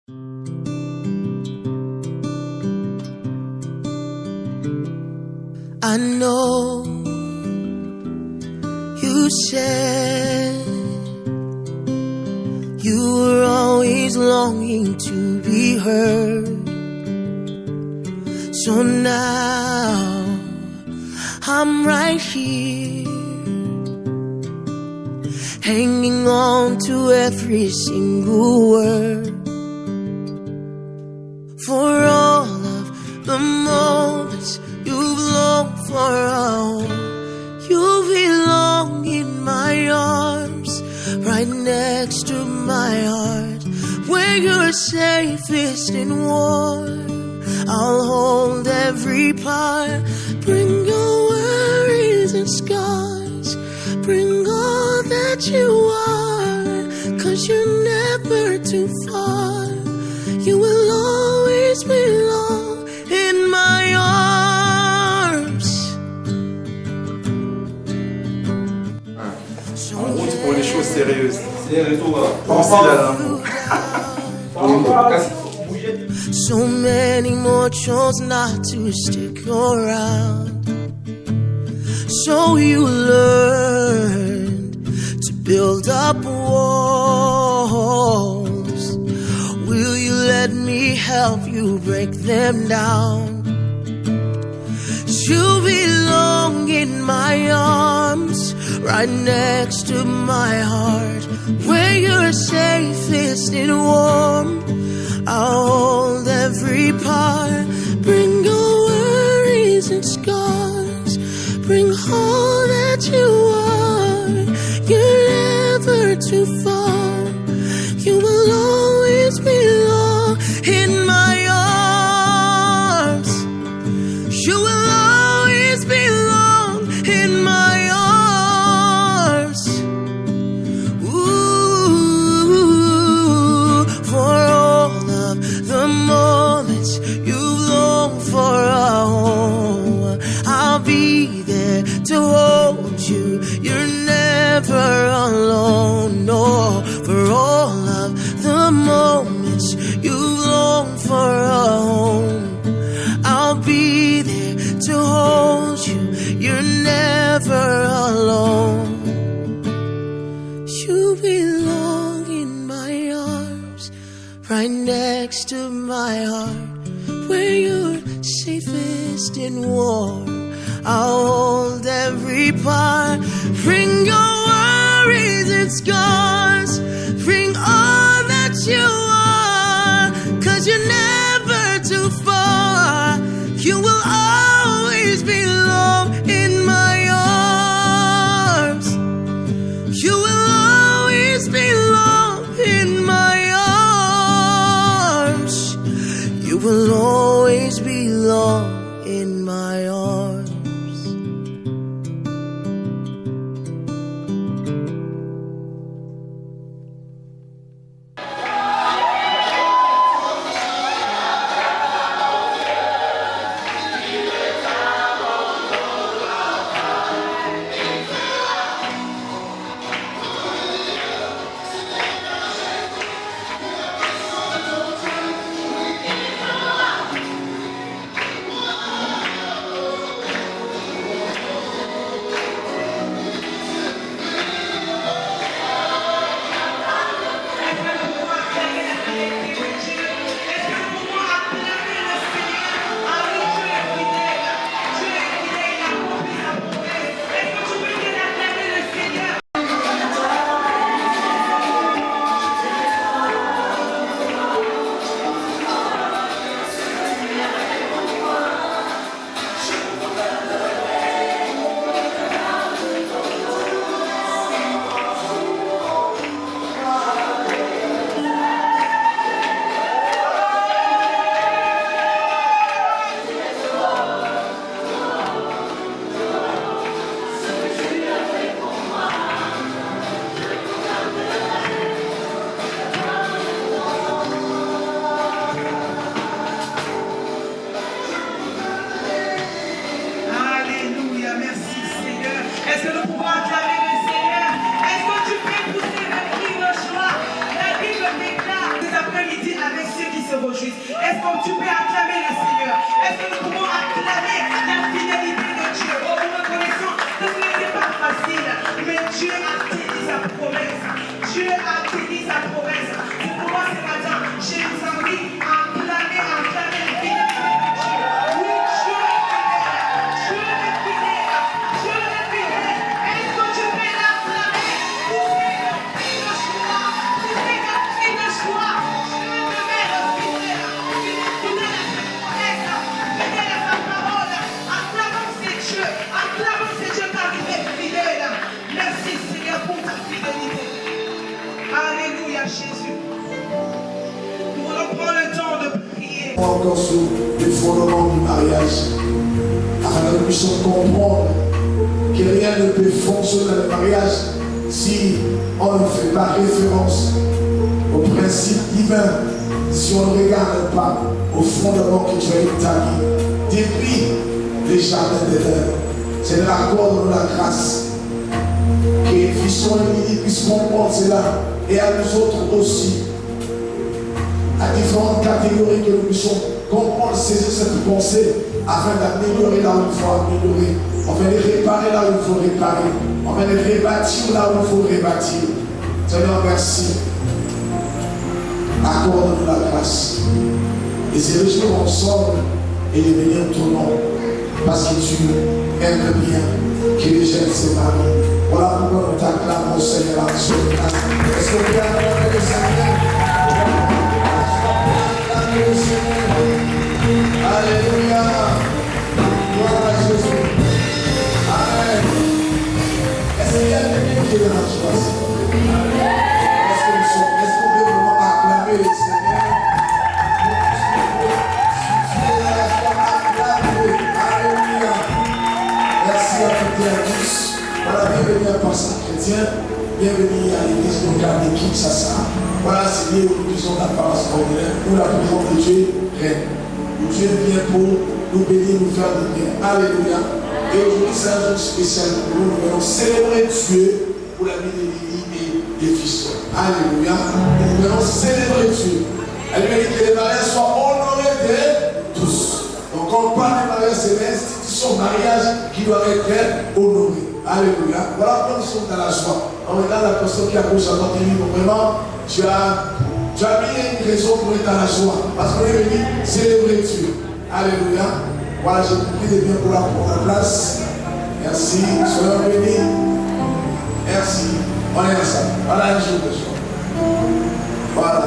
I know you said you were always longing to be heard. So now I'm right here, hanging on to every single word. For all of the moments you've longed for, you belong in my arms, right next to my heart, where you're safest and warm. I'll hold every part. Bring your worries and scars, bring all that you are, 'cause you're never too far. You will always belong in my arms. En route pour les choses sérieuses. C'est le tour. Pensez là. So many more chose not to stick around. So you learned to build up walls. Will you let me help you break them down? You belong in my arms, right next to my heart, where you're safest and warm. I'll hold every part. Bring your worries and scars, bring all that you are. You're never too far. You will always belong in my arms. You will always belong in my arms. Ooh, for all of the moments you long for, I'll be there to hold you. You're never alone, no. For all of the moments you long for a home, I'll be there to hold you. You're never alone. You belong in my arms, right next to my heart, where you're safest and warm. I'll hold every part. Bring your worries and scars, bring all that you are, 'cause you're never too far. You will always belong in my arms. You will always belong in my arms. You will always belong in my arms. comme tu peux acclamer le Seigneur? Est-ce que nous pouvons acclamer la fidélité de Dieu? Oh, nous reconnaissons que ce n'était pas facile, mais Dieu a tenu sa promesse. Dieu a tenu sa promesse. C'est pourquoi ce matin, je vous invite à acclamer la fidélité de Dieu. Oui, Dieu est fidèle. Dieu est fidèle. Est-ce que tu peux l'acclamer? Pour faire une joie. Pour faire une joie. Dieu demeure fidèle. Fidèle à sa promesse. Fidèle à sa parole. Acclamons ces dieux. Acclamons ces dieux car il est fidèle. Merci Seigneur pour ta fidélité. Alléluia Jésus. Nous voulons prendre le temps de prier. Encore sur les fondements du mariage, afin que nous puissions comprendre que rien ne peut fonctionner dans le mariage si on ne fait pas référence au principe divin, si on ne regarde pas au fondement que Dieu a établi depuis les jardins d'Éden. C'est l'accord de la grâce. Que Fiston et Lydie puissent comprendre cela, et à nous autres aussi, à différentes catégories, que nous puissions comprendre, saisir cette pensée afin d'améliorer là où il faut améliorer, afin de réparer là où il faut réparer, afin de rebâtir là où il faut rebâtir. Seigneur, merci. Accorde-nous la grâce et se réjouir ensemble et de bénir ton nom parce que tu aimes bien que les jeunes se marient. Voilà pourquoi nous t'acclamons, Seigneur, sur le grâce. Est-ce qu'on peut acclamer le Seigneur? Acclamer le Seigneur. Alléluia. Gloire à Jésus. Amen. Est-ce qu'il y a quelqu'un qui est dans la joie? Est-ce qu'on peut vraiment acclamer le Seigneur? Alléluia. Merci à toutes et à tous. Voilà, bienvenue à Pasteur Chrétien, bienvenue à l'église locale de Kinshasa. Voilà, c'est lié où nous disons la parole ordinaire, où la présence de Dieu règne. Où Dieu vient pour nous bénir, nous faire du bien. Alléluia. Et aujourd'hui, c'est un jour spécial pour nous. Nous allons célébrer Dieu pour la vie de Lydie et des fils. Alléluia. Et nous allons célébrer Dieu. Elle mérite que les mariages soient honorés de tous. Donc, quand on parle de mariage, c'est l'institution mariage qui doit être honorée. Alléluia. Voilà pourquoi nous sommes dans la joie. On regarde la personne qui a gauche à droite et dit, vraiment, tu as mis une raison pour être dans la joie. Parce qu'on est venu célébrer Dieu. Alléluia. Voilà, je vous prie de bien pour la place. Merci. Soyons bénis. Merci. On est ensemble. Voilà un jour de joie. Voilà.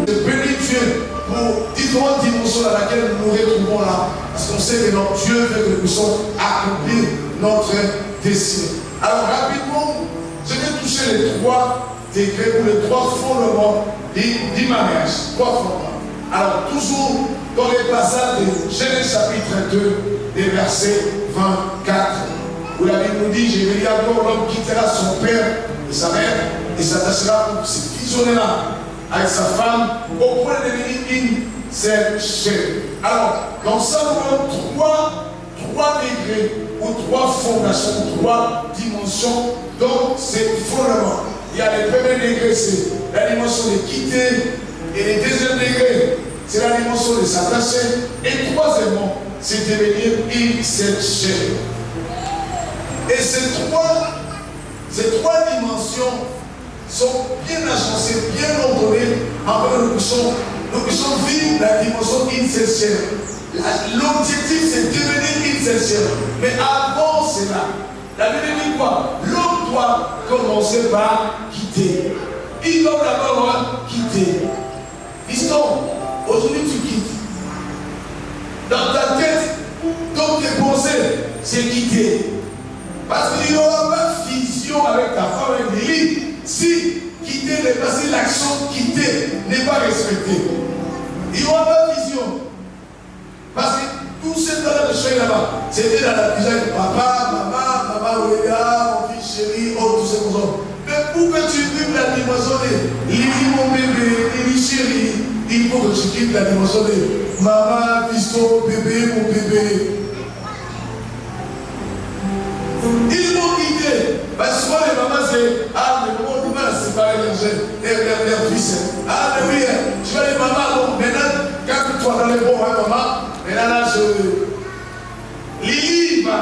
Je bénis Dieu pour différentes dimensions dans lesquelles nous nous retrouvons là. Parce qu'on sait que notre Dieu veut que nous puissions accomplir notre destinée. Alors rapidement, je vais toucher les 3 degrés ou les 3 fondements du mariage. 3 fondements. Alors toujours dans les passages de Genèse chapitre 2, des versets 24, où la Bible nous dit, je vais dire encore, l'homme quittera son père et sa mère et s'attachera pour se fusionner là avec sa femme au point de devenir une seule chair. Alors, dans ça, nous avons 3 degrés ou 3 fondations, 3 dimensions dans ces fondements. Il y a le premier degré, c'est la dimension de quitter, et le deuxième degré, c'est la dimension de s'attacher, et troisièmement, c'est devenir une seule chair. Et ces trois dimensions sont bien agencées, bien ordonnées, afin que nous puissions vivre la dimension une seule chair. L'objectif, c'est devenir une seule chair. Mais avant cela, la Bible dit quoi? L'homme doit commencer par quitter. Il doit d'abord quitter. Fiston, aujourd'hui tu quittes. Dans ta tête, dans tes pensées, c'est quitter. Parce qu'il n'y aura pas fusion avec ta femme et avec Lydie si quitter n'est pas, si l'action quitter n'est pas respectée. Il n'y aura pas fusion. Parce que tout ce temps-là de choix là-bas, c'était dans la cuisine de papa, maman, Ouéda, mon fils chéri, oh, tous ces choses. Mais pour que tu vives la dimension de Lydie, mon bébé, Lydie chéri, il faut que tu quittes la dimension de maman, fiston, bébé, mon bébé. Ils l'ont quitté. Parce que souvent les mamans c'est ah, mais comment on peut pas séparer leurs fils. Ah, mais oui, tu vois les mamans, bon, maintenant, quand toi dans les bons moments, et là, Lily va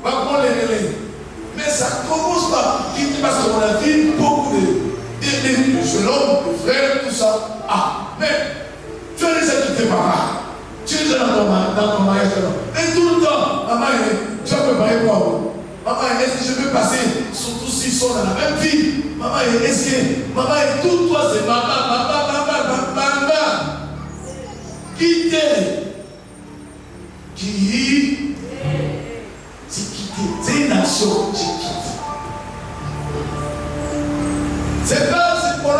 prendre les relais. Mais ça commence par quitter parce qu'on a vu beaucoup de jeunes hommes, de frères, tout ça. Ah, mais tu as déjà quitté papa. Tu es déjà dans ton mariage. Et tout le temps, maman, tu as préparé quoi? Maman, est-ce que je peux passer, surtout s'ils sont dans la même vie? Maman, est-ce que, maman, tout toi c'est maman. Quitter. Qui c'est quitter. C'est une action, tu quittes. C'est pas, c'est pour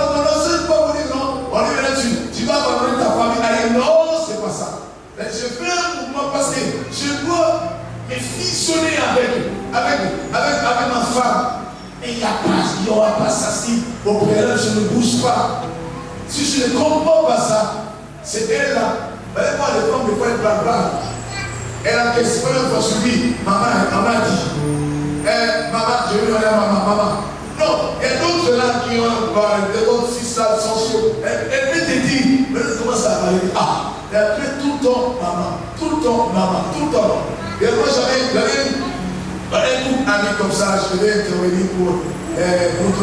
c'est pas pour dire non. On est là-dessus. Tu vas abandonner ta famille. Allez, non, c'est pas ça. Mais je fais un mouvement parce que je dois me fusionner avec ma femme. Et il n'y aura pas ça si au préalable je ne bouge pas. Si je ne comprends pas ça, c'est elle là. Vous allez voir les femmes, des fois, elles parlent. Elle a question, une fois suivi. Maman dit, maman, je vais aller à maman. Non, il y a d'autres là qui ont d'autres fils là, sensuels. Elle peut te dire, mais elle commence à parler. Ah, et après tout le temps, maman, tout le temps. Et moi, j'avais un groupe ami comme ça, je devais intervenir pour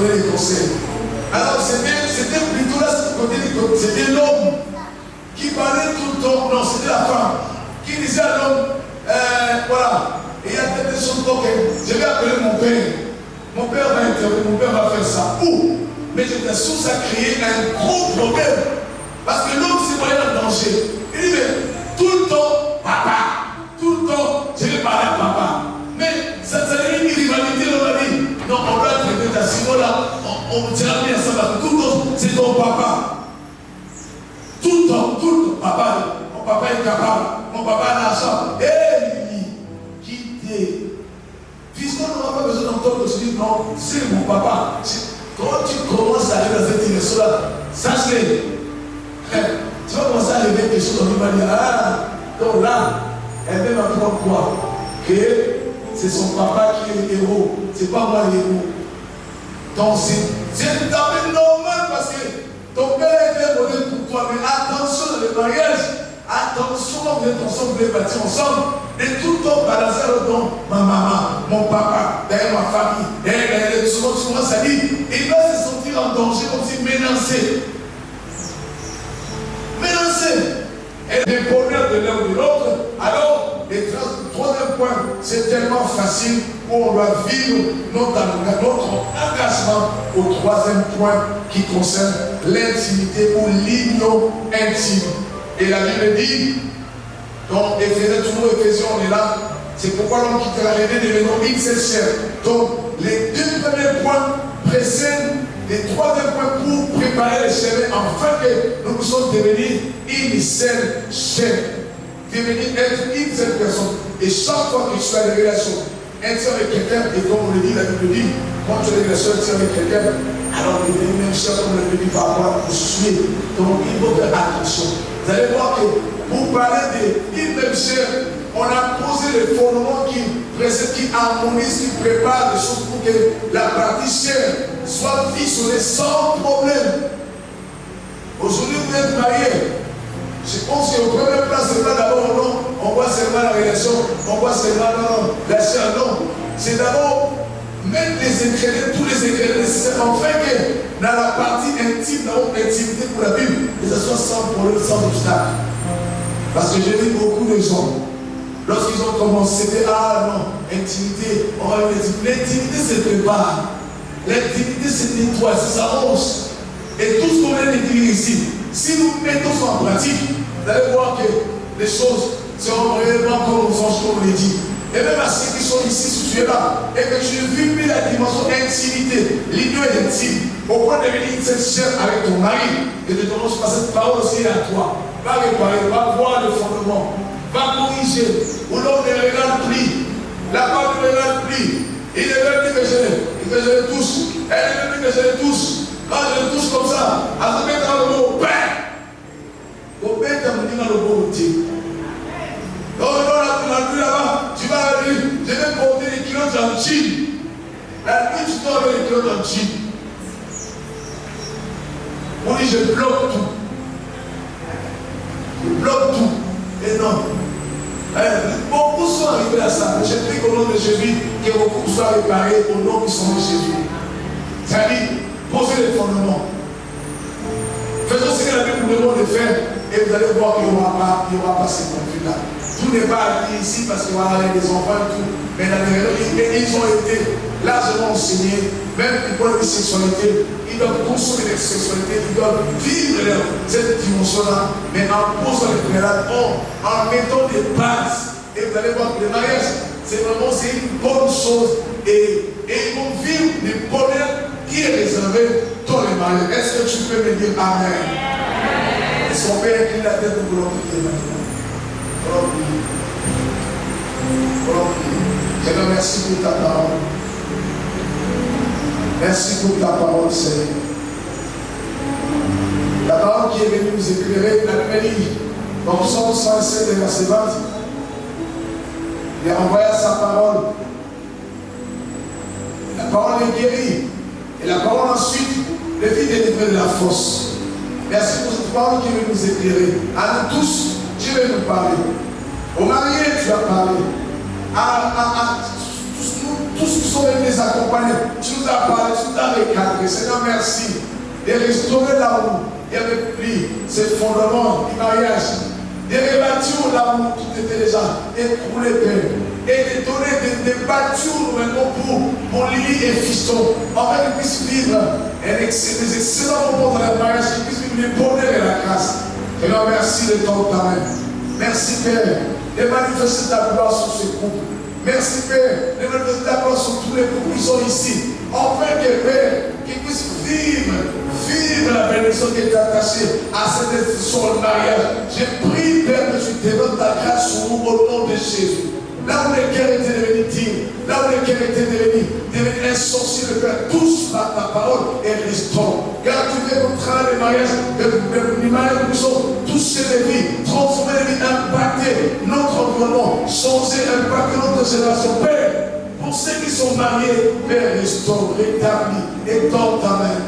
donner des conseils. Alors, c'était plutôt là, c'était l'homme qui parlait tout le temps. Non, c'était la femme qui disait à l'homme, voilà, et il y a peut-être des choses, ok, je vais appeler mon père. Mon père va intervenir, mon père va faire ça. Où? Mais j'étais sûr que ça créait un gros problème. Parce que l'homme s'est voyé en danger. Il dit, mais tout le temps, papa, tout le temps, je vais parler à papa. Mais ça devient une rivalité, l'homme a dit, non, on doit traiter ta sinon là, on dira bien ça, parce que tout le temps, c'est ton papa. Tout le temps, papa, mon papa est capable, mon papa a l'argent. Et quittez. Puisqu'on n'aura pas besoin d'entendre que tu dis non, c'est mon papa. Quand tu commences à aller dans cette direction-là, sache-le. Tu vas commencer à lever des choses, on va dire, ah, donc là, elle va m'apprendre quoi? Que c'est son papa qui est le héros, c'est pas moi le héros. Donc c'est tout à fait normal parce que ton père était un modèle pour toi, mais attention dans le mariage, attention, vous êtes ensemble, vous voulez bâtir ensemble, et tout le temps balancer le don, ma maman, mon papa, derrière ma famille, souvent tu commences à dire, il va se sentir en danger comme si menacé. Et des problèmes de l'un ou de l'autre. Alors, le troisième point, c'est tellement facile où on doit vivre notre engagement au troisième point qui concerne l'intimité ou l'union intime. Et la Bible dit, donc Éphésiens, on est là, c'est pourquoi l'homme quittera l'aîné devenant une seule chair. Donc, les deux premiers points précèdent les troisième point pour préparer le chemin afin que nous puissions devenir une seule chair. Devenir être une seule personne. Et chaque fois que tu as des relations intimes avec quelqu'un, et comme on le dit, la Bible dit, quand tu as des relations intimes avec quelqu'un, alors devenir même chair comme le dit par rapport au sujet. Donc il faut faire attention. Vous allez voir que pour parler d'une même chair, on a posé les fondements qui harmonisent, qui préparent les choses pour que la partie chair soit fusionnée sans problème. Aujourd'hui, vous êtes mariés. Je pense qu'au premier plan, ce n'est pas d'abord non, on voit seulement la relation, on voit seulement la chair, non. C'est d'abord mettre les ingrédients, tous les ingrédients nécessaires, afin que dans la partie intime, dans notre intimité pour la Bible, que ce soit sans problème, sans obstacle. Parce que j'ai vu beaucoup de gens. Lorsqu'ils ont commencé, c'était ah non, intimité, on va l'intimité se prépare, l'intimité se nettoie, c'est sa hausse. Et tout ce qu'on vient de dire ici, si nous mettons ça en pratique, vous allez voir que les choses seront réellement comme aux anges, comme on l'a dit. Et même à ceux qui sont ici, si tu es là, et que tu vis la dimension intimité, l'union intime, au point de devenir une seule chair avec ton mari, et de commencer par cette parole aussi à toi. Va réparer, va voir le fondement. Va corriger, où l'homme ne regarde plus, la femme ne regarde plus, il ne veut plus que je les touche, elle ne veut plus que je les touche, quand je les touche comme ça, à se mettre dans le mot père, au père t'as mis dans le mot outil. Donc là-bas, tu vas dire, je vais porter les kilos en jean, la nuit tu dors avec les kilos en jean. On dit je bloque tout. il bloque tout. Et non. Beaucoup sont arrivés à ça. Mais je prie qu'au nom de Jésus, que vos couples soient réparés au nom puissant de Jésus. C'est-à-dire, posez les fondements. Faisons ce que la Bible nous demande de faire et vous allez voir qu'il n'y aura pas ces conflits-là. Tout n'est pas acquis ici parce qu'il y a des enfants et tout. Mais ils ont été largement enseignés, même du point de vue sexualité. Ils doivent consommer leur sexualité, ils doivent vivre cette dimension-là, mais en posant les préalables, en mettant des bases. Et vous allez voir que le mariage, c'est une bonne chose. Et ils vont vivre des bonheurs qui est réservé dans les mariages. Est-ce que tu peux me dire Amen? Est-ce qu'on peut incliner la tête pour l'envoyer maintenant? Seigneur, merci pour ta parole. Merci pour ta parole, Seigneur. La parole qui est venue nous éclairer, la Bible dit, dans Psaume 107, verset 20, il a envoyé sa parole. La parole est guérie. Et la parole ensuite, le vit délivrer de la force. Merci pour cette parole qui veut nous éclairer. À nous tous, tu veux nous parler. Aux mariés, tu as parlé. À tous qui sont venus les accompagner, tu nous as parlé, tu nous as recadré. Seigneur, merci de restaurer l'amour et avec lui, ces fondements du mariage. De rebâtir l'amour qui était déjà écroulé, Père. Et de donner des bâtures maintenant pour Lily et Fiston, afin qu'ils puissent vivre des excellents moments dans le mariage, qu'ils puissent vivre le bonheur et la grâce. Seigneur, merci de ton talent. Merci, Père, de manifester ta gloire sur ce couple. Merci, Père, de manifester ta gloire sur tous les couples qui sont ici. Enfin, que Père, qu'ils puissent vivre la bénédiction qui est attachée à cette institution de mariage. J'ai pris, Père, que tu développes ta grâce sur nous au nom de Jésus. Là où les cœurs étaient devenus dignes, là où les cœurs étaient devenus insensibles, Père, touche par ta parole et restaure. Car tu fais notre travail de mariage, les mariages nous sont toucher les vies, transformer les vies, impacter notre environnement, changer, impacter notre génération. Père, pour ceux qui sont mariés, Père, restaure, rétablis, étends ta main.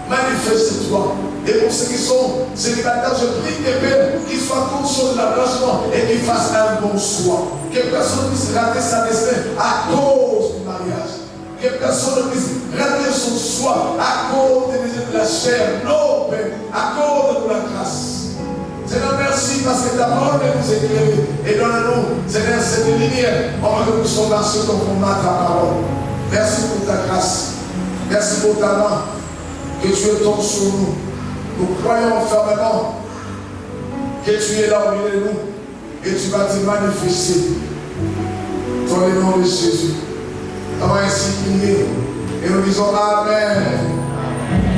Manifeste-toi. Et pour ceux qui sont célibataires, je prie que Père, qu'ils soient conscients de l'attachement et qu'ils fassent un bon choix. Que personne ne puisse rater sa destinée à cause du mariage. Que personne ne puisse rater son choix à cause des désirs de la chair. Non, Père, à cause de la grâce. Seigneur, merci parce que ta parole nous éclaire. Et donne-nous, Seigneur, cette lumière en que nous sommes marchés conformément à ta parole. Merci pour ta grâce. Merci pour ta main. Que tu étondes sur nous. Nous croyons fermement que tu es là au milieu de nous et tu vas te manifester dans le nom de Jésus. On va ainsi prier et nous disons Amen.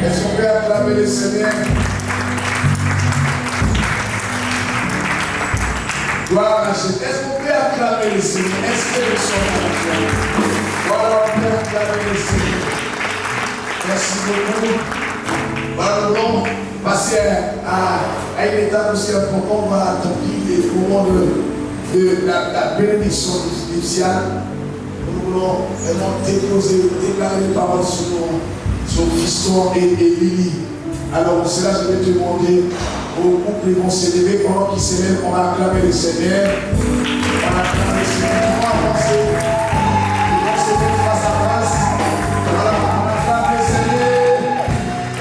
Est-ce qu'on peut acclamer le Seigneur? Gloire à Jésus. Est-ce qu'on peut acclamer le Seigneur? Est-ce que nous sommes acclamés? Voilà, on peut acclamer le Seigneur. Merci beaucoup. Voilà, nous allons passer à une étape aussi importante. On va accomplir les moments de la bénédiction nuptiale. Nous voulons vraiment déposer, déclarer les paroles sur Fiston et Lily. Alors, pour cela, je vais te demander aux couples qui vont s'élever. Pendant qu'ils s'élèvent, on va acclamer le Seigneur. On va acclamer le Seigneur. On va avancer. Ils vont se mettre face à face. Voilà, on acclame le Seigneur.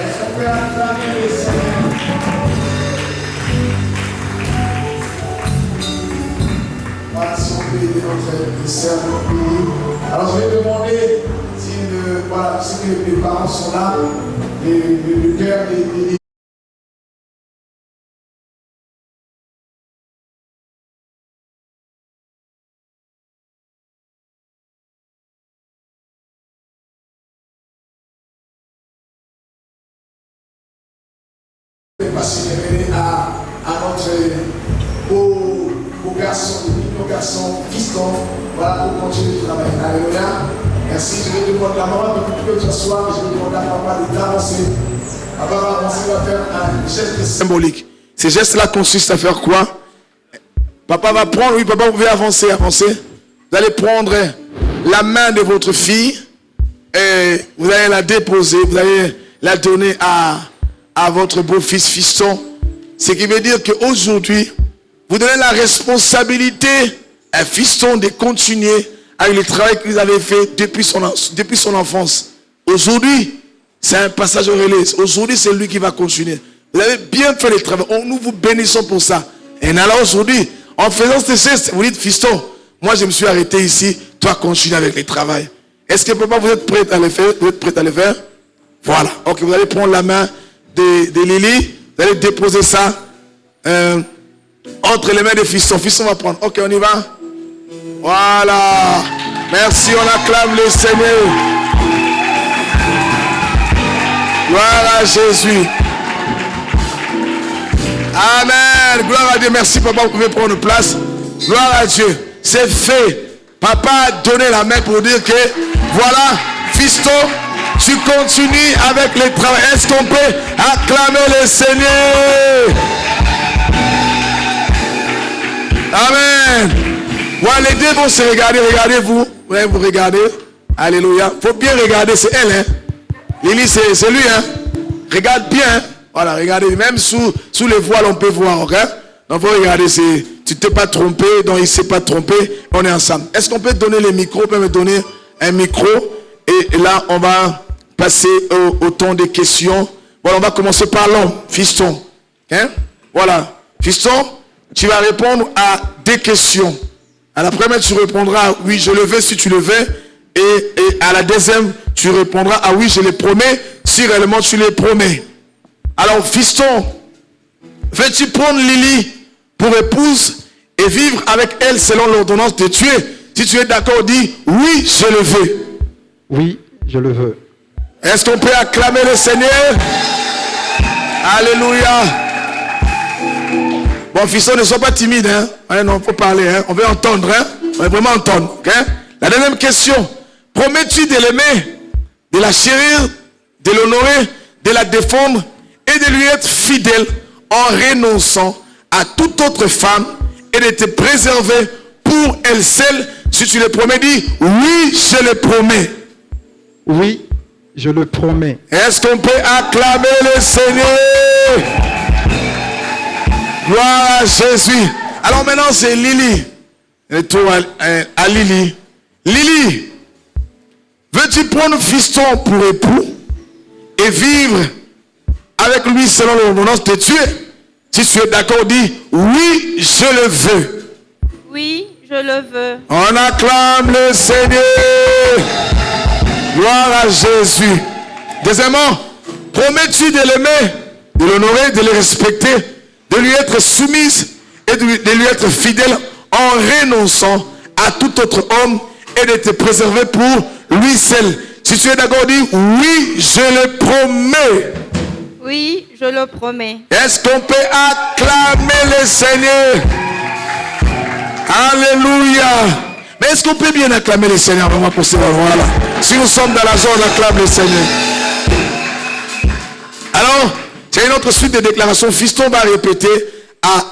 Est-ce qu'on peut acclamer le Seigneur? Voilà, si on peut aider notre serveur. Alors, je vais demander si les parents sont là, le cœur des passer à notre beau garçon, nos garçons, Fiston, voilà, pour continuer le travail. Alléluia. Merci, je vais demander la maman de tout le soir, je vais demander à papa d'avancer. Papa va avancer, va faire un geste symbolique. Ces gestes-là consistent à faire quoi? Papa va prendre, oui, papa, vous pouvez avancer. Vous allez prendre la main de votre fille et vous allez la déposer, vous allez la donner à votre beau-fils Fiston. Ce qui veut dire qu'aujourd'hui, vous donnez la responsabilité à Fiston de continuer avec le travail qu'il avait fait depuis son enfance. Aujourd'hui, c'est un passage au relais. Aujourd'hui, c'est lui qui va continuer. Vous avez bien fait le travail. Nous vous bénissons pour ça. Et alors aujourd'hui, en faisant ce geste, vous dites, Fiston, moi je me suis arrêté ici, toi continue avec le travail. Est-ce que papa, vous êtes prêt à le faire? Vous êtes prêt à le faire? Voilà. Ok, vous allez prendre la main de Lily, vous allez déposer ça entre les mains de Fiston. Fiston va prendre. Ok, on y va. Voilà. Merci, on acclame le Seigneur. Gloire à Jésus. Amen. Gloire à Dieu. Merci papa, vous pouvez prendre place. Gloire à Dieu. C'est fait. Papa a donné la main pour dire que voilà, Fiston, tu continues avec le travail. Est-ce qu'on peut acclamer le Seigneur? Amen. Voilà, les deux vont se regarder. Regardez-vous. Vous regardez. Alléluia. Faut bien regarder. C'est elle. Hein? Lily, c'est lui. Hein? Regarde bien. Hein? Voilà, regardez. Même sous les voiles, on peut voir. Ok? Donc, faut regarder. Tu t'es pas trompé. Donc, il ne s'est pas trompé. On est ensemble. Est-ce qu'on peut donner les micros? On peut me donner un micro. Et là, on va passer au temps des questions. Voilà, on va commencer par l'homme. Fiston. Hein? Voilà. Fiston, tu vas répondre à des questions. À la première, tu répondras oui, je le veux si tu le veux. Et à la deuxième, tu répondras ah oui, je le promets si réellement tu le promets. Alors, Fiston, veux-tu prendre Lily pour épouse et vivre avec elle selon l'ordonnance de Dieu? Si tu es d'accord, dis oui, je le veux. Oui, je le veux. Est-ce qu'on peut acclamer le Seigneur? Alléluia. Bon, Fiston, ne sois pas timide. Hein? Non, il faut parler. Hein? On veut entendre. Hein? On veut vraiment entendre. Okay? La deuxième question. Promets-tu de l'aimer, de la chérir, de l'honorer, de la défendre et de lui être fidèle en renonçant à toute autre femme et de te préserver pour elle seule? Si tu le promets, dis oui, je le promets. Oui, je le promets. Est-ce qu'on peut acclamer le Seigneur? Gloire à Jésus. Alors maintenant, c'est Lily. Retour à Lily. Lily, veux-tu prendre Fiston pour époux et vivre avec lui selon l'ordonnance de Dieu? Si tu es d'accord, dis oui, je le veux. Oui, je le veux. On acclame le Seigneur. Gloire à Jésus. Deuxièmement, promets-tu de l'aimer, de l'honorer, de le respecter, de lui être soumise et de lui être fidèle en renonçant à tout autre homme et de te préserver pour lui seul? Si tu es d'accord, dis oui, je le promets. Oui, je le promets. Est-ce qu'on peut acclamer le Seigneur? Alléluia. Mais est-ce qu'on peut bien acclamer le Seigneur vraiment pour ce moment-là? Si nous sommes dans la zone, on acclame le Seigneur. Alors, c'est une autre suite de déclarations. Fiston va répéter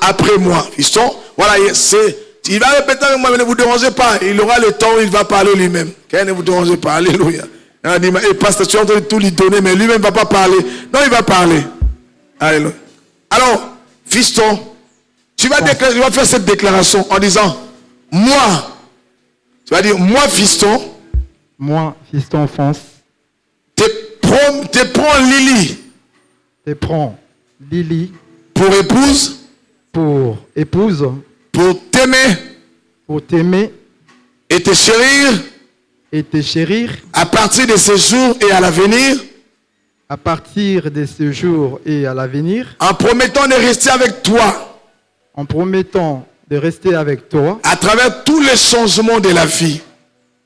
après moi. Fiston, voilà, il va répéter avec moi, mais ne vous dérangez pas. Il aura le temps où il va parler lui-même. Ne vous dérangez pas. Alléluia. On dit, pasteur, tu es en train de tout lui donner, mais lui-même ne va pas parler. Non, il va parler. Alléluia. Alors, Fiston, tu vas faire cette déclaration en disant, moi, tu vas dire, moi, Fiston. Moi, Fiston France. Te prends Lily. Te prends Lily. Pour épouse. Pour épouse. Pour t'aimer. Pour t'aimer. Et te chérir. Et te chérir. À partir de ce jour et à l'avenir. À partir de ce jour et à l'avenir. En promettant de rester avec toi. En promettant de rester avec toi. À travers tous les changements de la vie.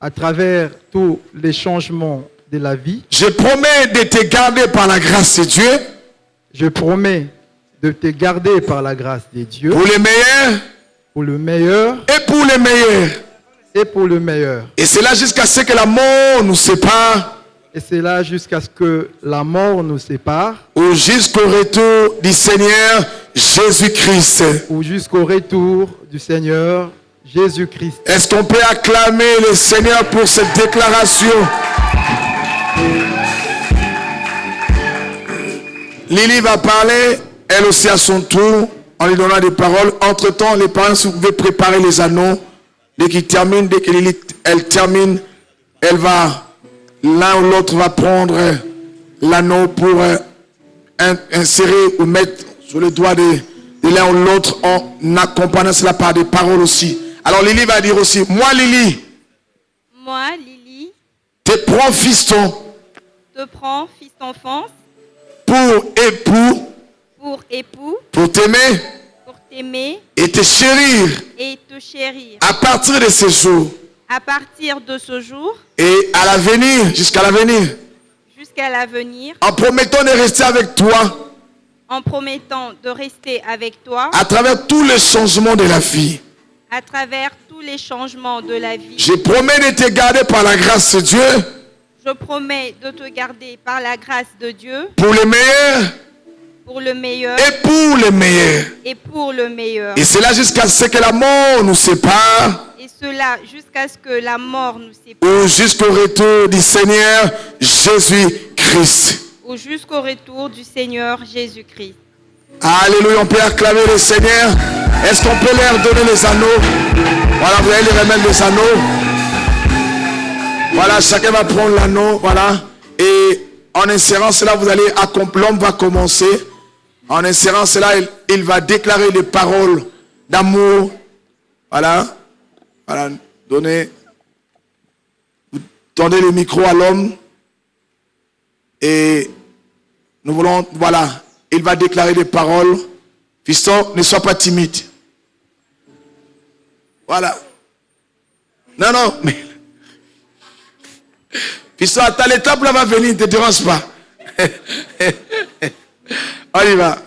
À travers tous les changements de la vie. Je promets de te garder par la grâce de Dieu. Je promets de te garder par la grâce de Dieu. Pour le meilleur. Pour le meilleur. Et pour le meilleur. Et pour le meilleur. Et c'est là jusqu'à ce que la mort nous sépare. Et c'est là jusqu'à ce que la mort nous sépare. Ou jusqu'au retour du Seigneur Jésus-Christ. Ou jusqu'au retour du Seigneur Jésus-Christ. Est-ce qu'on peut acclamer le Seigneur pour cette déclaration? Lily va parler elle aussi à son tour, en lui donnant des paroles. Entre-temps, les parents, si vous pouvez préparer les anneaux. Dès qu'ils terminent, dès qu'elle termine, elle va, l'un ou l'autre va prendre l'anneau pour insérer ou mettre sur le doigt de l'un ou l'autre en accompagnant cela par des paroles aussi. Alors Lily va dire aussi, moi Lily, te prends fiston, fils d'enfance, pour époux, pour t'aimer et te chérir à partir de ce jour et à l'avenir, jusqu'à l'avenir, en promettant de rester avec toi à travers tous les changements de la vie. Je promets de te garder par la grâce de Dieu. Je promets de te garder par la grâce de Dieu pour le meilleur et pour le meilleur. Et cela jusqu'à ce que la mort nous sépare. Ou jusqu'au retour du Seigneur Jésus-Christ. Alléluia, on peut acclamer le Seigneur. Est-ce qu'on peut leur donner les anneaux? Voilà, vous allez les remettre les anneaux. Voilà, chacun va prendre l'anneau, voilà. Et en insérant cela, vous allez accomplir, l'homme va commencer. En insérant cela, il va déclarer des paroles d'amour. Voilà. Voilà, donnez. Vous tendez le micro à l'homme. Et nous voulons, voilà. Il va déclarer des paroles. Fiston, ne sois pas timide. Voilà. Non, mais... Fiston, attends, l'étape là va venir, ne te dérange pas. On y va.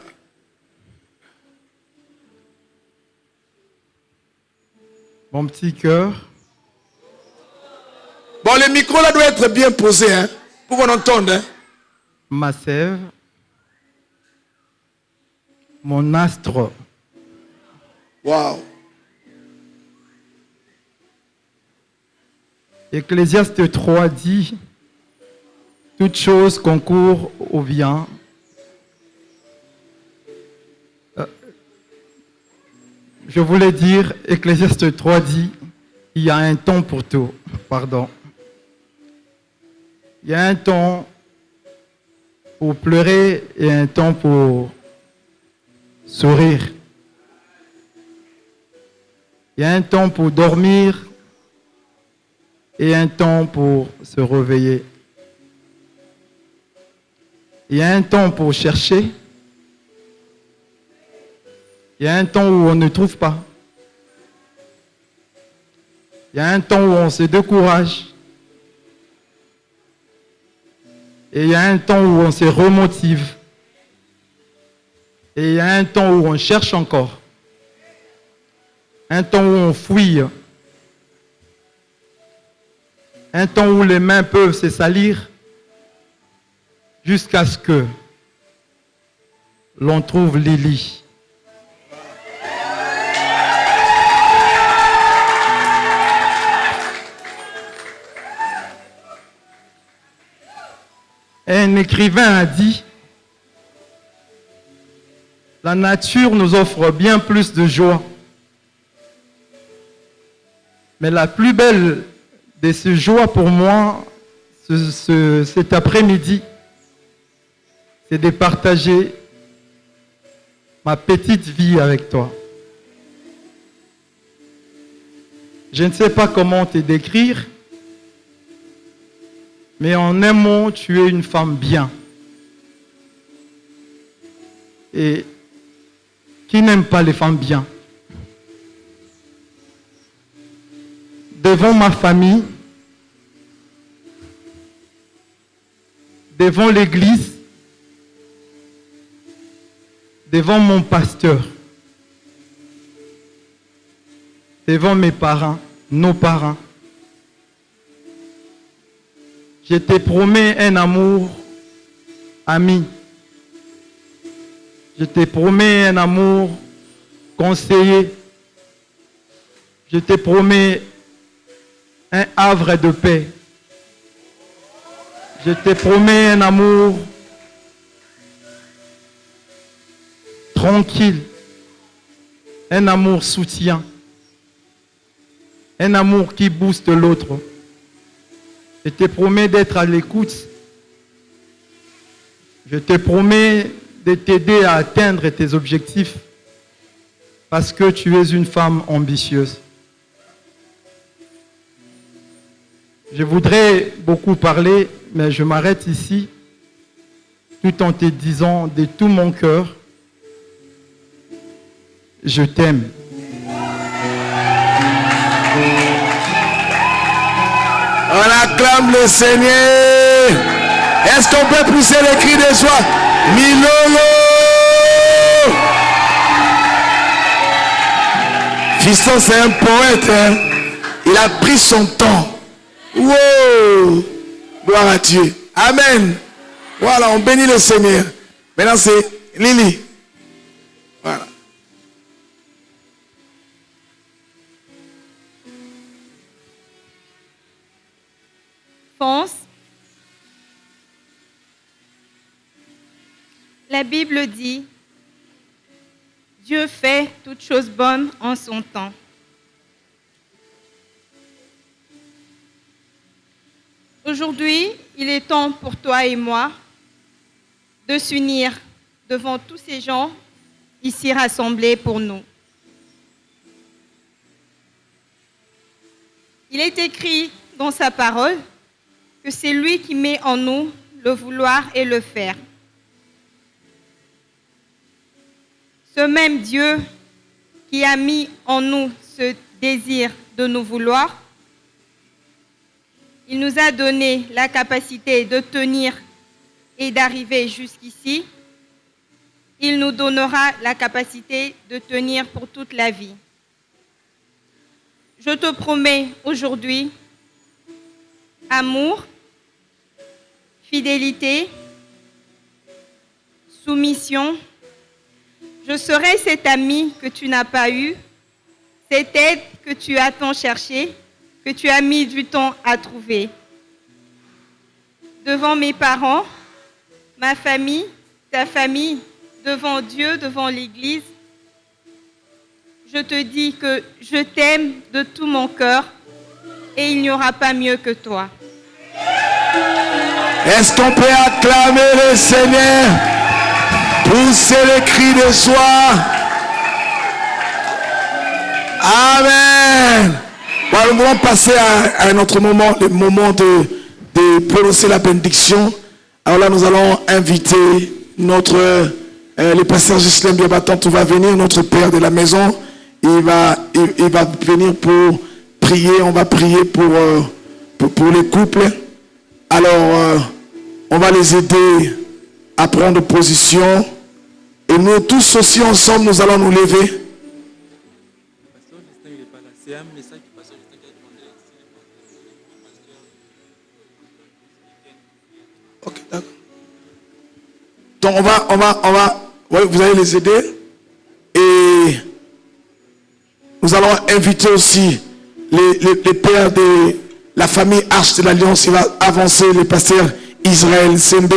Mon petit cœur. Bon, le micro là doit être bien posé, hein, pour qu'on entende. Hein. Ma sève. Mon astre. Wow. Ecclésiaste 3 dit, toute chose concourt au bien. Je voulais dire, Ecclésiaste 3 dit, il y a un temps pour tout. Pardon. Il y a un temps pour pleurer et un temps pour sourire. Il y a un temps pour dormir et un temps pour se réveiller. Il y a un temps pour chercher. Il y a un temps où on ne trouve pas. Il y a un temps où on se décourage. Et il y a un temps où on se remotive. Et il y a un temps où on cherche encore. Un temps où on fouille. Un temps où les mains peuvent se salir. Jusqu'à ce que l'on trouve Lily. Un écrivain a dit, la nature nous offre bien plus de joie. Mais la plus belle de ces joies pour moi, cet après-midi, c'est de partager ma petite vie avec toi. Je ne sais pas comment te décrire, mais en un mot, tu es une femme bien. Et qui n'aime pas les femmes bien? Devant ma famille, devant l'église, devant mon pasteur, devant mes parents, nos parents, je te promets un amour ami. Je te promets un amour conseiller. Je te promets un havre de paix. Je te promets un amour tranquille, un amour soutien, un amour qui booste l'autre. Je te promets d'être à l'écoute. Je te promets de t'aider à atteindre tes objectifs parce que tu es une femme ambitieuse. Je voudrais beaucoup parler, mais je m'arrête ici tout en te disant de tout mon cœur, je t'aime. On acclame le Seigneur. Est-ce qu'on peut pousser les cris de joie? Milolo! Fiston, c'est un poète. Hein? Il a pris son temps. Wow! Gloire à Dieu. Amen. Voilà, on bénit le Seigneur. Maintenant, c'est Lily. Voilà. Pense. La Bible dit, Dieu fait toutes choses bonnes en son temps. Aujourd'hui, il est temps pour toi et moi de s'unir devant tous ces gens ici rassemblés pour nous. Il est écrit dans sa parole que c'est lui qui met en nous le vouloir et le faire. Ce même Dieu qui a mis en nous ce désir de nous vouloir, il nous a donné la capacité de tenir et d'arriver jusqu'ici. Il nous donnera la capacité de tenir pour toute la vie. Je te promets aujourd'hui amour, fidélité, soumission. Je serai cet ami que tu n'as pas eu, cette aide que tu as tant cherché, que tu as mis du temps à trouver. Devant mes parents, ma famille, ta famille, devant Dieu, devant l'Église, je te dis que je t'aime de tout mon cœur et il n'y aura pas mieux que toi. Est-ce qu'on peut acclamer le Seigneur? Poussez les cris de joie. Amen. Bon, nous allons passer à un autre moment, le moment de prononcer la bénédiction. Alors là, nous allons inviter le pasteur Ghislain Biabatante va venir, notre père de la maison. Il va venir pour prier. On va prier pour les couples. Alors, on va les aider à prendre position. Et nous tous aussi ensemble, nous allons nous lever. Ok, d'accord. Donc vous allez les aider. Et nous allons inviter aussi les pères de la famille Arche de l'Alliance. Il va avancer le pasteur Israël Sembe.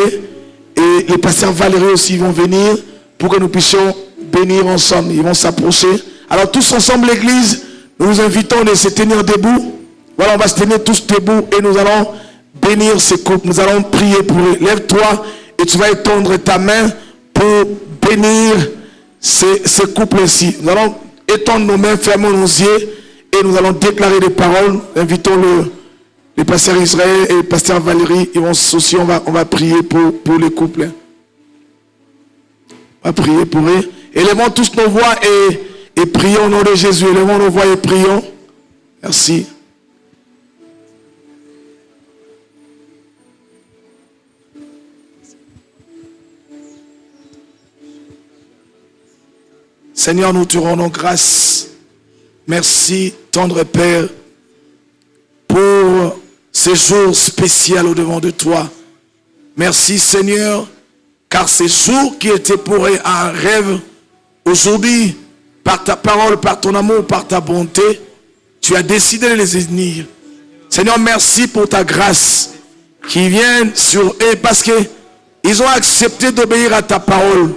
Et les pasteurs Valérie aussi vont venir pour que nous puissions bénir ensemble. Ils vont s'approcher. Alors tous ensemble l'église, nous vous invitons de se tenir debout. Voilà, on va se tenir tous debout et nous allons bénir ces couples. Nous allons prier pour eux. Lève-toi et tu vas étendre ta main pour bénir ces couples-ci. Nous allons étendre nos mains, fermons nos yeux et nous allons déclarer des paroles. Invitons le pasteur Israël et le pasteur Valérie. Ils vont s'associer, on va prier pour les couples. On va prier pour eux. Élevons tous nos voix et prions au nom de Jésus. Élevons nos voix et prions. Merci. Seigneur, nous te rendons grâce. Merci, tendre Père, pour ce jour spécial au-devant de toi. Merci, Seigneur, car ces jours qui étaient pour eux un rêve, aujourd'hui, par ta parole, par ton amour, par ta bonté, tu as décidé de les unir. Seigneur, merci pour ta grâce qui vient sur eux parce qu'ils ont accepté d'obéir à ta parole.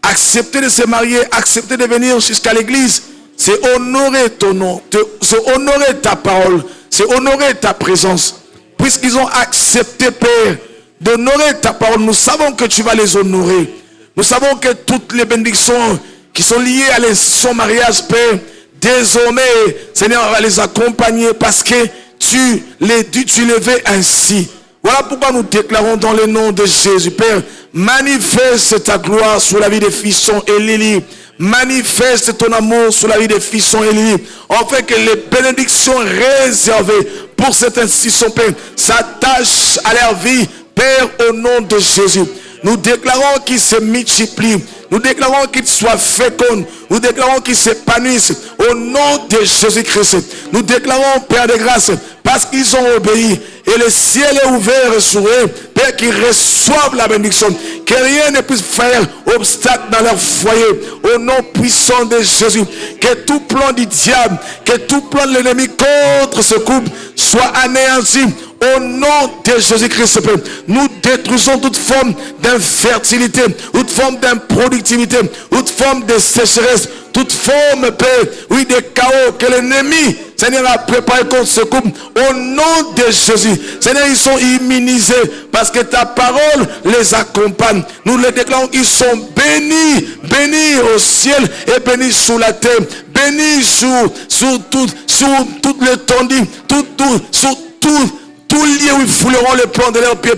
accepter de se marier, accepter de venir jusqu'à l'église, c'est honorer ton nom, c'est honorer ta parole, c'est honorer ta présence. Puisqu'ils ont accepté, Père, d'honorer ta parole, nous savons que tu vas les honorer. Nous savons que toutes les bénédictions qui sont liées à son mariage, Père, désormais, Seigneur, va les accompagner parce que tu les veux ainsi. Voilà pourquoi nous déclarons dans le nom de Jésus, Père, manifeste ta gloire sur la vie des Fisson et Lily. Manifeste ton amour sur la vie des Fisson et Lily. En fait que les bénédictions réservées pour cette institution, Père, s'attachent à leur vie, Père, au nom de Jésus. Nous déclarons qu'ils se multiplient. Nous déclarons qu'ils soient féconds. Nous déclarons qu'ils s'épanouissent au nom de Jésus-Christ. Nous déclarons, Père de grâce, parce qu'ils ont obéi. Et le ciel est ouvert sur eux. Père, qu'ils reçoivent la bénédiction. Que rien ne puisse faire obstacle dans leur foyer. Au nom puissant de Jésus. Que tout plan du diable, que tout plan de l'ennemi contre ce couple soit anéanti. Au nom de Jésus-Christ, nous détruisons toute forme d'infertilité, toute forme d'improductivité, toute forme de sécheresse, toute forme, Père, oui, de chaos que l'ennemi, Seigneur, a préparé contre ce couple. Au nom de Jésus, Seigneur, ils sont immunisés parce que ta parole les accompagne. Nous les déclarons, ils sont bénis, bénis au ciel et bénis sous la terre, bénis sur toute l'étendue, sur tout lieu où ils fouleront le plan de leur pied.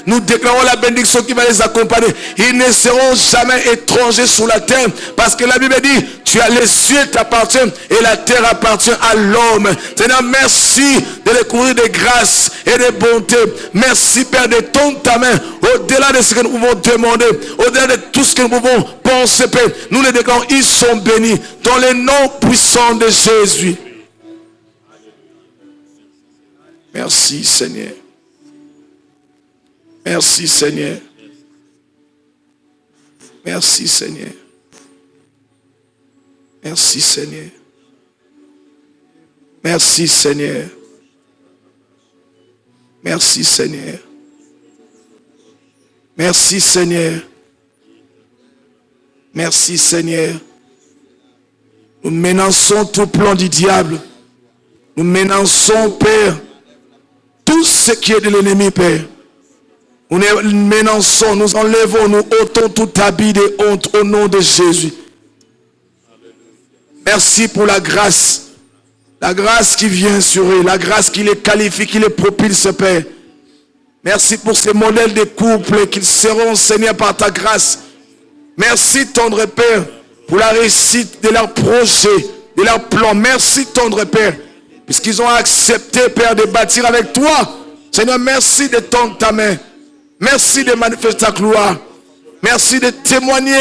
Nous déclarons la bénédiction qui va les accompagner. Ils ne seront jamais étrangers sur la terre. Parce que la Bible dit, tu as les cieux t'appartiennent et la terre appartient à l'homme. Seigneur, merci de les couvrir de grâce et de bonté. Merci, Père, de tendre ta main au-delà de ce que nous pouvons demander, au-delà de tout ce que nous pouvons penser, Père. Nous les déclarons, ils sont bénis dans le nom puissant de Jésus. Merci Seigneur. Merci Seigneur. Merci Seigneur. Merci Seigneur. Merci Seigneur. Merci Seigneur. Merci Seigneur. Merci Seigneur. Nous menaçons tout plan du diable. Nous menaçons, Père, tout ce qui est de l'ennemi, Père. Nous menaçons, nous enlevons, nous ôtons tout habit de honte au nom de Jésus. Merci pour la grâce qui vient sur eux, la grâce qui les qualifie, qui les propulse, Père. Merci pour ces modèles de couple qu'ils seront, Seigneur, par ta grâce. Merci, tendre Père, pour la réussite de leurs projets, de leurs plans. Merci, tendre Père, puisqu'ils ont accepté, Père, de bâtir avec toi. Seigneur, merci de tendre ta main. Merci de manifester ta gloire. Merci de témoigner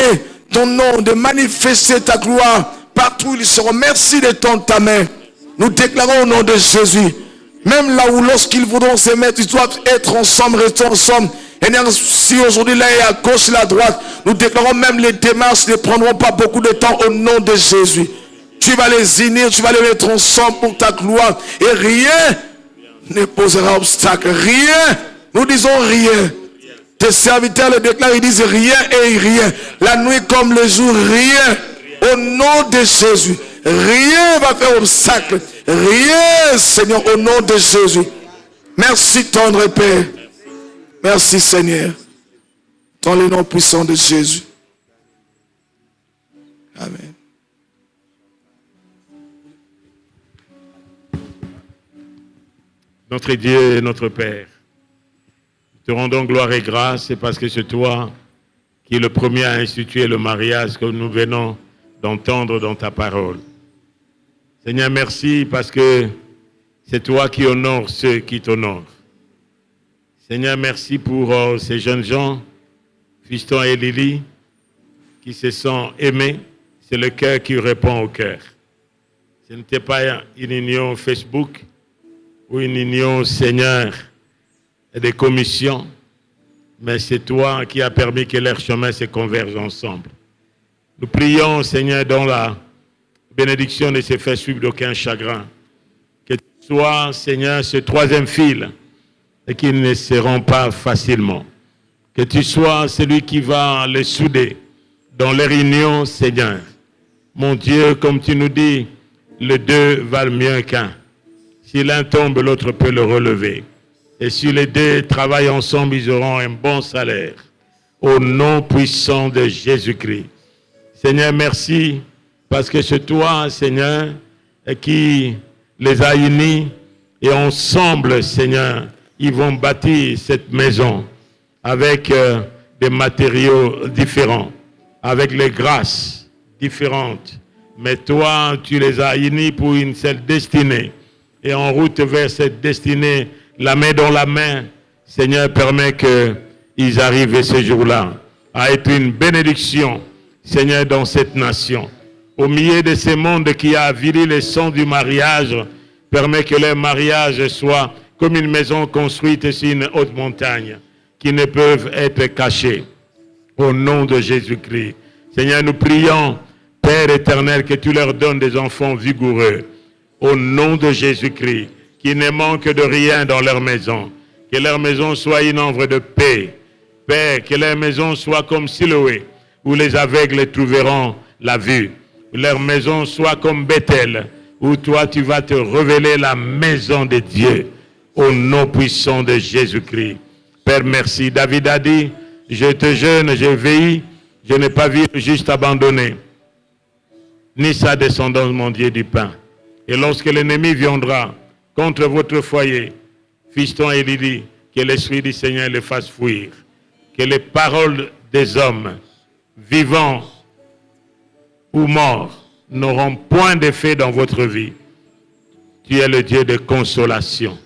ton nom, de manifester ta gloire partout où ils seront. Merci de tendre ta main. Nous déclarons au nom de Jésus, même là où lorsqu'ils voudront se mettre, ils doivent être ensemble, rester ensemble. Et si aujourd'hui l'un est à gauche et à droite, nous déclarons même les démarches ne prendront pas beaucoup de temps au nom de Jésus. Tu vas les unir, tu vas les mettre ensemble pour ta gloire. Et rien ne posera obstacle. Rien. Nous disons rien. Tes serviteurs le déclarent, ils disent rien et rien. La nuit comme le jour, rien. Au nom de Jésus. Rien va faire obstacle. Rien, Seigneur, au nom de Jésus. Merci, tendre Père. Merci, Seigneur. Dans le nom puissant de Jésus. Amen. Notre Dieu et notre Père, te rendons gloire et grâce, c'est parce que c'est toi qui es le premier à instituer le mariage que nous venons d'entendre dans ta parole. Seigneur, merci parce que c'est toi qui honores ceux qui t'honorent. Seigneur, merci pour ces jeunes gens, Fiston et Lily, qui se sont aimés. C'est le cœur qui répond au cœur. Ce n'était pas une union Facebook, ou une union, Seigneur, des commissions, mais c'est toi qui as permis que leurs chemins se convergent ensemble. Nous prions, Seigneur, dans la bénédiction de se faire suivre d'aucun chagrin, que tu sois, Seigneur, ce troisième fil, et qu'ils ne se rompent pas facilement. Que tu sois celui qui va les souder dans les réunions, Seigneur. Mon Dieu, comme tu nous dis, les deux valent mieux qu'un. Si l'un tombe, l'autre peut le relever. Et si les deux travaillent ensemble, ils auront un bon salaire. Au nom puissant de Jésus-Christ. Seigneur, merci, parce que c'est toi, Seigneur, qui les a unis. Et ensemble, Seigneur, ils vont bâtir cette maison avec des matériaux différents, avec les grâces différentes. Mais toi, tu les as unis pour une seule destinée. Et en route vers cette destinée, la main dans la main, Seigneur, permet qu'ils arrivent ce jour-là à être une bénédiction, Seigneur, dans cette nation. Au milieu de ce monde qui a avilé le sang du mariage, permet que leur mariage soit comme une maison construite sur une haute montagne, qui ne peuvent être cachés. Au nom de Jésus-Christ. Seigneur, nous prions, Père éternel, que tu leur donnes des enfants vigoureux. Au nom de Jésus-Christ, qui ne manque de rien dans leur maison. Que leur maison soit une œuvre de paix. Père, que leur maison soit comme Siloé, où les aveugles trouveront la vue. Leur maison soit comme Bethel, où toi tu vas te révéler la maison de Dieu. Au nom puissant de Jésus-Christ. Père, merci. David a dit, je te jeûne, je veille, je n'ai pas vu le juste abandonné, ni sa descendance mendier du pain. Et lorsque l'ennemi viendra contre votre foyer, fiston et Lydie, que l'Esprit du Seigneur les fasse fuir. Que les paroles des hommes, vivants ou morts, n'auront point d'effet dans votre vie. Tu es le Dieu de consolation.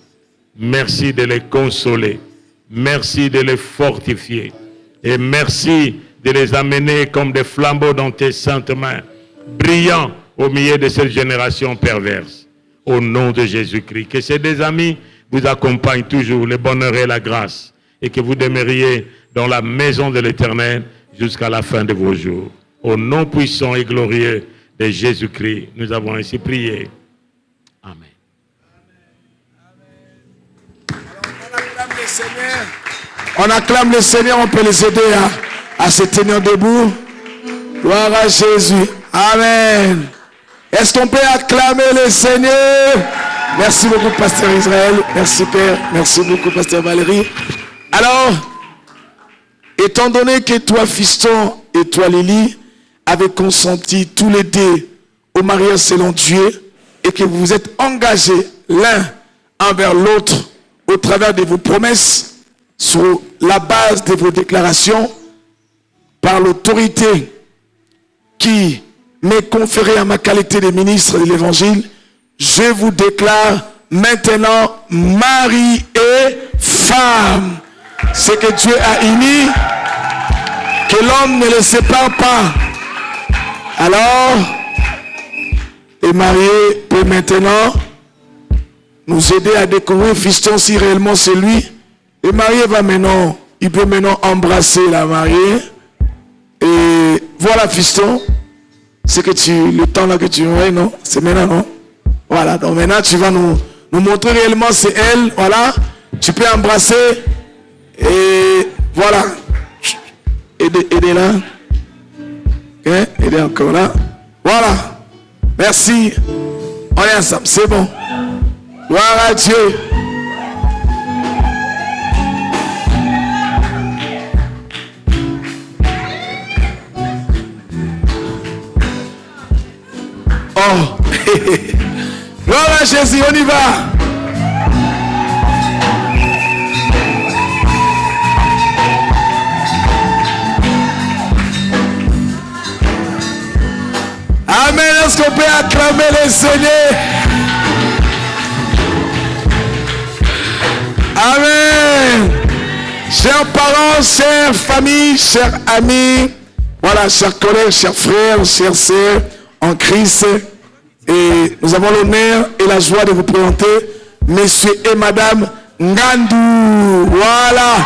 Merci de les consoler. Merci de les fortifier. Et merci de les amener comme des flambeaux dans tes saintes mains, brillants au milieu de cette génération perverse. Au nom de Jésus-Christ. Que ces deux amis vous accompagnent toujours, le bonheur et la grâce. Et que vous demeuriez dans la maison de l'Éternel jusqu'à la fin de vos jours. Au nom puissant et glorieux de Jésus-Christ, nous avons ainsi prié. Amen. On acclame le Seigneur, on peut les aider à se tenir debout. Gloire à Jésus. Amen. Est-ce qu'on peut acclamer le Seigneur? Merci beaucoup, Pasteur Israël. Merci, Père. Merci beaucoup, Pasteur Valérie. Alors, étant donné que toi, Fiston, et toi, Lily, avez consenti tous les deux au mariage selon Dieu et que vous vous êtes engagés l'un envers l'autre au travers de vos promesses, sur la base de vos déclarations, par l'autorité qui m'est conférée à ma qualité de ministre de l'Évangile, je vous déclare maintenant mari et femme. Ce que Dieu a uni, que l'homme ne le sépare pas. Alors, les mariés peuvent maintenant nous aider à découvrir Fiston si réellement c'est lui. Le marié va maintenant, il peut maintenant embrasser la mariée. Et voilà Fiston, c'est que le temps là que tu vois, non? C'est maintenant, non? Voilà, donc maintenant tu vas nous montrer réellement c'est elle, voilà. Tu peux embrasser et voilà. Aidez là. Ok, aidez encore là. Voilà. Merci. On est ensemble, c'est bon. Gloire à Dieu. Oh. Gloire à Jésus, on y va. Amen. Est-ce qu'on peut acclamer le Seigneur? Amen. Chers parents, chères familles, chers amis, voilà, chers collègues, chers frères, chères sœurs en Christ. Et nous avons l'honneur et la joie de vous présenter Monsieur et Madame Ngandou. Voilà.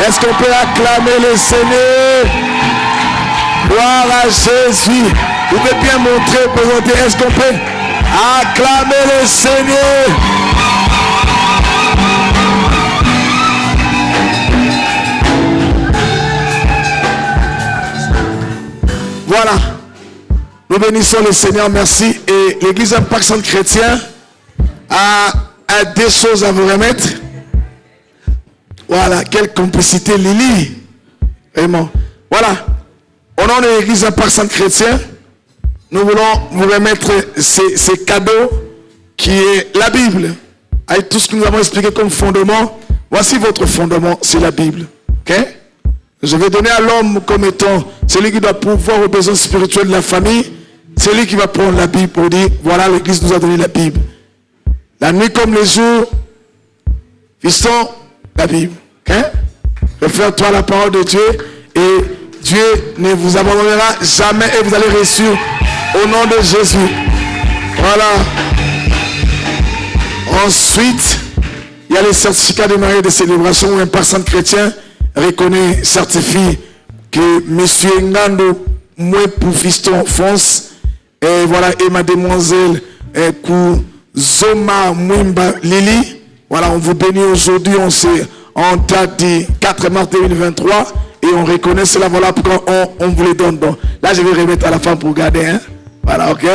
Est-ce qu'on peut acclamer le Seigneur? Gloire à Jésus. Vous pouvez bien montrer, présenter. Est-ce qu'on peut acclamer le Seigneur? Voilà. Nous bénissons le Seigneur, merci. Et l'église Impact Centre Chrétien a des choses à vous remettre. Voilà, quelle complicité, Lily. Vraiment. Voilà. Au nom de l'église Impact Centre Chrétien, nous voulons vous remettre ces cadeaux qui est la Bible. Avec tout ce que nous avons expliqué comme fondement, voici votre fondement, c'est la Bible. Ok? Je vais donner à l'homme comme étant celui qui doit pourvoir aux besoins spirituels de la famille. C'est lui qui va prendre la Bible pour dire, voilà, l'église nous a donné la Bible. La nuit comme les jours, fiston, la Bible. Okay? Réfère-toi à la parole de Dieu et Dieu ne vous abandonnera jamais et vous allez réussir au nom de Jésus. Voilà. Ensuite, il y a les certificats de mariage de célébration où un personne chrétien reconnaît, certifie que monsieur Ngando, moi pour fiston France, et voilà, et ma demoiselle Zoma Mwimba Lili. Voilà, on vous bénit aujourd'hui, on s'est en date du 4 mars 2023 et on reconnaît cela, voilà pourquoi on vous les donne. Donc, là, je vais remettre à la femme pour garder. Hein? Voilà, ok?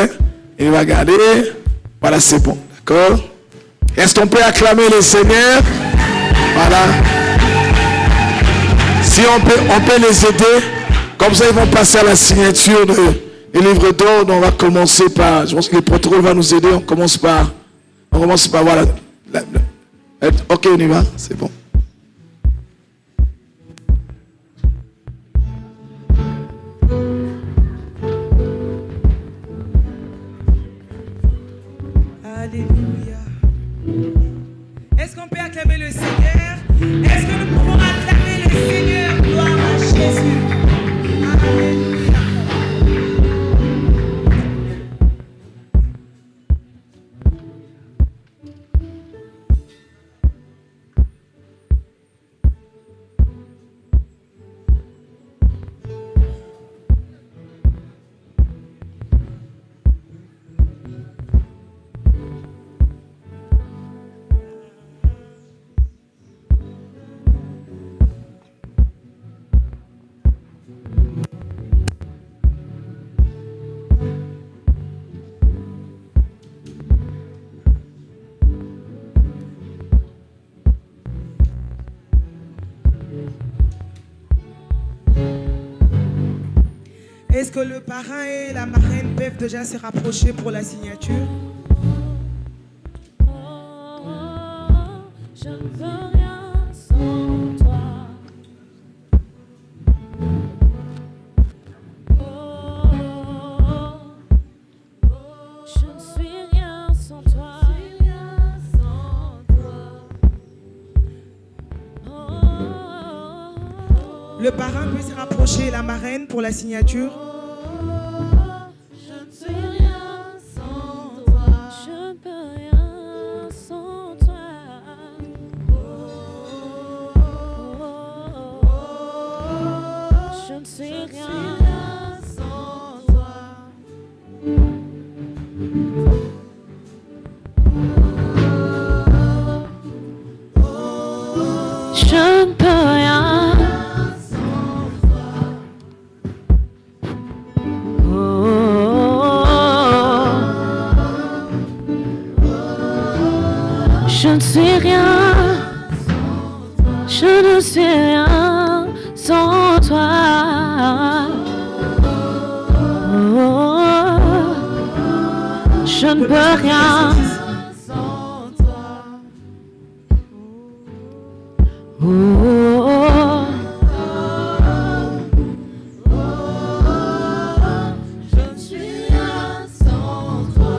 Il va garder. Voilà, c'est bon, d'accord? Est-ce qu'on peut acclamer le Seigneur? Voilà. Si on peut les aider, comme ça ils vont passer à la signature du livre d'or. On va commencer par, je pense que le protocole va nous aider. On commence par voilà. Ok, on y va, c'est bon. Alléluia. Est-ce qu'on peut acclamer le Seigneur? Est-ce que nous pouvons acclamer le Seigneur? Gloire à Jésus. Alléluia. Est-ce que le parrain et la marraine peuvent déjà se rapprocher pour la signature? Je ne veux rien sans toi. Je ne suis rien sans toi. Le parrain peut se rapprocher et la marraine pour la signature? Je ne suis rien sans toi. Je ne peux rien sans toi. Je ne suis rien sans toi. Je ne peux rien. Je ne suis rien, je ne suis rien sans toi. Je ne peux rien sans toi. Je ne suis rien sans toi.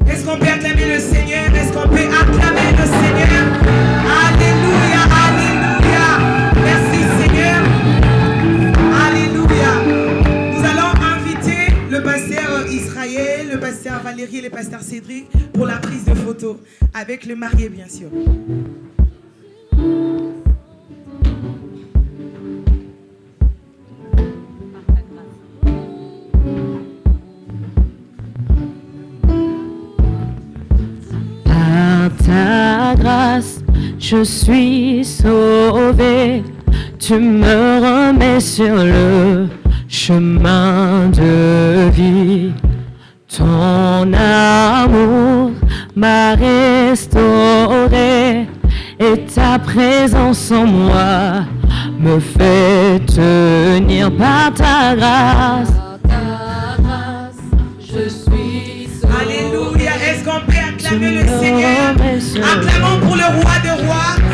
Est-ce qu'on peut acclamer le Seigneur? Est-ce qu'on peut acclamer le Seigneur? Alléluia, alléluia. Merci Seigneur. Alléluia. Nous allons inviter le pasteur Israël, le pasteur Valérie et le pasteur Cédric pour la prise de photo avec le marié bien sûr. Par ta grâce, je suis sauvé. Tu me remets sur le chemin de vie. Ton amour m'a restauré et ta présence en moi me fait tenir par ta grâce. Je suis sauvé. Alléluia. Est-ce qu'on peut acclamer le Seigneur? Acclamons pour le roi de rois.